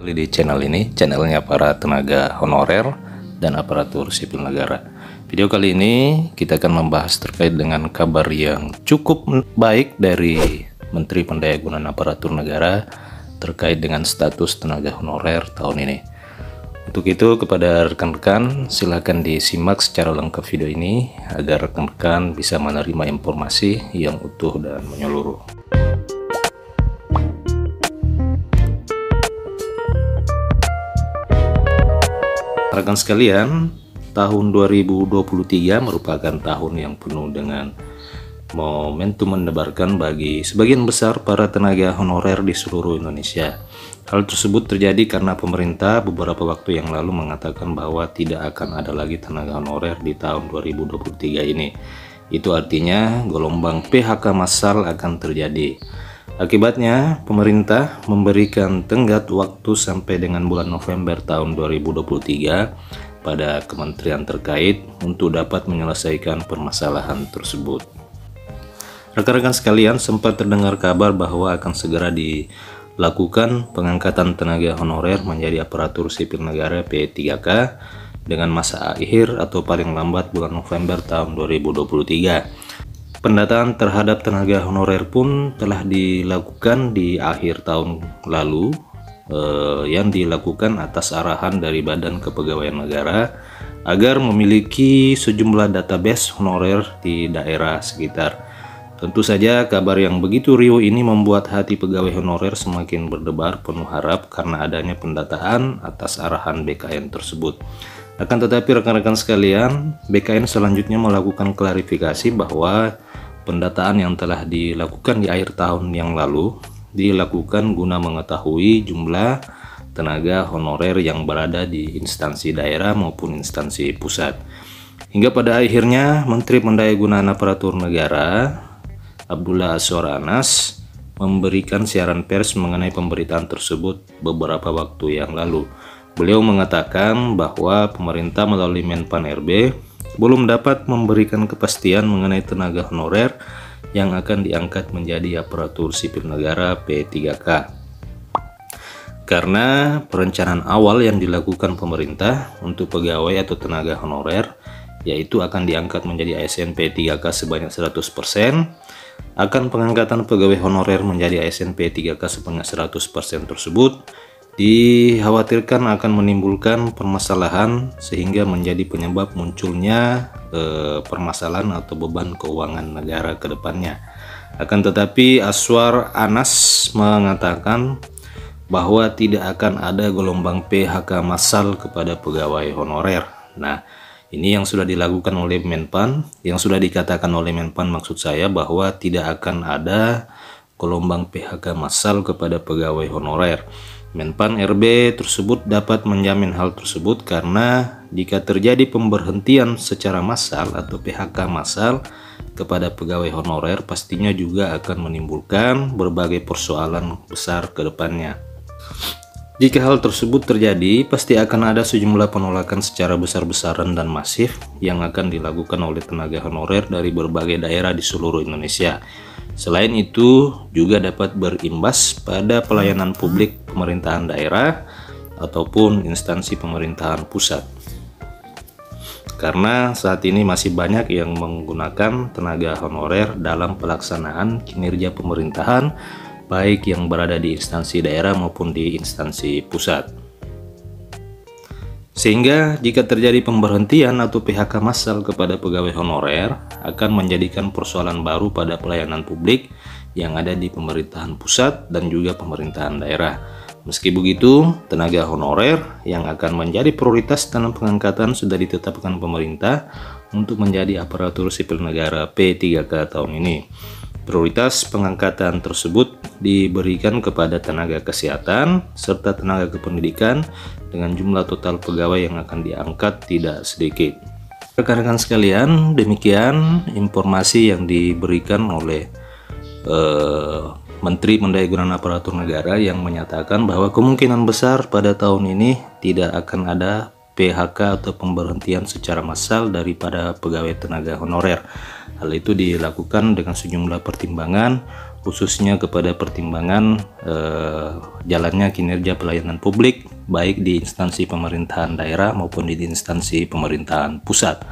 Di channel ini, channelnya para tenaga honorer dan aparatur sipil negara. Video kali ini kita akan membahas terkait dengan kabar yang cukup baik dari Menteri Pendayagunaan Aparatur Negara terkait dengan status tenaga honorer tahun ini. Untuk itu, kepada rekan-rekan silakan disimak secara lengkap video ini agar rekan-rekan bisa menerima informasi yang utuh dan menyeluruh. Rekan sekalian, tahun 2023 merupakan tahun yang penuh dengan momentum mendebarkan bagi sebagian besar para tenaga honorer di seluruh Indonesia. Hal tersebut terjadi karena pemerintah beberapa waktu yang lalu mengatakan bahwa tidak akan ada lagi tenaga honorer di tahun 2023 ini. Itu artinya gelombang PHK massal akan terjadi. Akibatnya, pemerintah memberikan tenggat waktu sampai dengan bulan November tahun 2023 pada kementerian terkait untuk dapat menyelesaikan permasalahan tersebut. Rekan-rekan sekalian, sempat terdengar kabar bahwa akan segera dilakukan pengangkatan tenaga honorer menjadi aparatur sipil negara P3K dengan masa akhir atau paling lambat bulan November tahun 2023. Pendataan terhadap tenaga honorer pun telah dilakukan di akhir tahun lalu yang dilakukan atas arahan dari Badan Kepegawaian Negara agar memiliki sejumlah database honorer di daerah sekitar. Tentu saja kabar yang begitu riuh ini membuat hati pegawai honorer semakin berdebar penuh harap karena adanya pendataan atas arahan BKN tersebut. Akan tetapi rekan-rekan sekalian, BKN selanjutnya melakukan klarifikasi bahwa pendataan yang telah dilakukan di akhir tahun yang lalu dilakukan guna mengetahui jumlah tenaga honorer yang berada di instansi daerah maupun instansi pusat. Hingga pada akhirnya Menteri Pendayagunaan Aparatur Negara Abdullah Azwar Anas memberikan siaran pers mengenai pemberitaan tersebut beberapa waktu yang lalu. Beliau mengatakan bahwa pemerintah melalui Menpan RB belum dapat memberikan kepastian mengenai tenaga honorer yang akan diangkat menjadi aparatur sipil negara P3K. Karena perencanaan awal yang dilakukan pemerintah untuk pegawai atau tenaga honorer yaitu akan diangkat menjadi ASN P3K sebanyak 100%, akan pengangkatan pegawai honorer menjadi ASN P3K sebanyak 100% tersebut dikhawatirkan akan menimbulkan permasalahan sehingga menjadi penyebab munculnya permasalahan atau beban keuangan negara ke depannya. Akan tetapi Azwar Anas mengatakan bahwa tidak akan ada gelombang PHK massal kepada pegawai honorer. Nah, ini yang sudah dilakukan oleh Menpan, yang sudah dikatakan oleh Menpan, maksud saya bahwa tidak akan ada gelombang PHK massal kepada pegawai honorer. Menpan RB tersebut dapat menjamin hal tersebut karena jika terjadi pemberhentian secara massal atau PHK massal kepada pegawai honorer pastinya juga akan menimbulkan berbagai persoalan besar ke depannya. Jika hal tersebut terjadi, pasti akan ada sejumlah penolakan secara besar-besaran dan masif yang akan dilakukan oleh tenaga honorer dari berbagai daerah di seluruh Indonesia. Selain itu, juga dapat berimbas pada pelayanan publik pemerintahan daerah ataupun instansi pemerintahan pusat. Karena saat ini masih banyak yang menggunakan tenaga honorer dalam pelaksanaan kinerja pemerintahan, baik yang berada di instansi daerah maupun di instansi pusat. Sehingga jika terjadi pemberhentian atau PHK massal kepada pegawai honorer akan menjadikan persoalan baru pada pelayanan publik yang ada di pemerintahan pusat dan juga pemerintahan daerah. Meski begitu, tenaga honorer yang akan menjadi prioritas dalam pengangkatan sudah ditetapkan pemerintah untuk menjadi aparatur sipil negara P3K tahun ini. Prioritas pengangkatan tersebut diberikan kepada tenaga kesehatan serta tenaga kependidikan dengan jumlah total pegawai yang akan diangkat tidak sedikit. Rekan-rekan sekalian, demikian informasi yang diberikan oleh Menteri Pendayagunaan Aparatur Negara yang menyatakan bahwa kemungkinan besar pada tahun ini tidak akan ada PHK atau pemberhentian secara massal daripada pegawai tenaga honorer. Hal itu dilakukan dengan sejumlah pertimbangan khususnya kepada pertimbangan jalannya kinerja pelayanan publik baik di instansi pemerintahan daerah maupun di instansi pemerintahan pusat.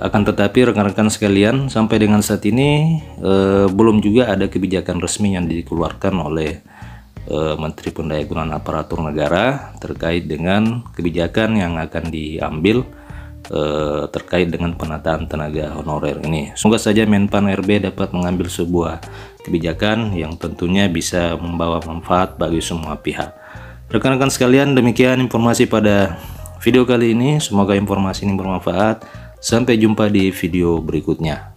Akan tetapi rekan-rekan sekalian, sampai dengan saat ini belum juga ada kebijakan resmi yang dikeluarkan oleh Menteri Pendayagunaan Aparatur Negara terkait dengan kebijakan yang akan diambil terkait dengan penataan tenaga honorer ini. Semoga saja Menpan RB dapat mengambil sebuah kebijakan yang tentunya bisa membawa manfaat bagi semua pihak. Rekan-rekan sekalian, demikian informasi pada video kali ini. Semoga informasi ini bermanfaat. Sampai jumpa di video berikutnya.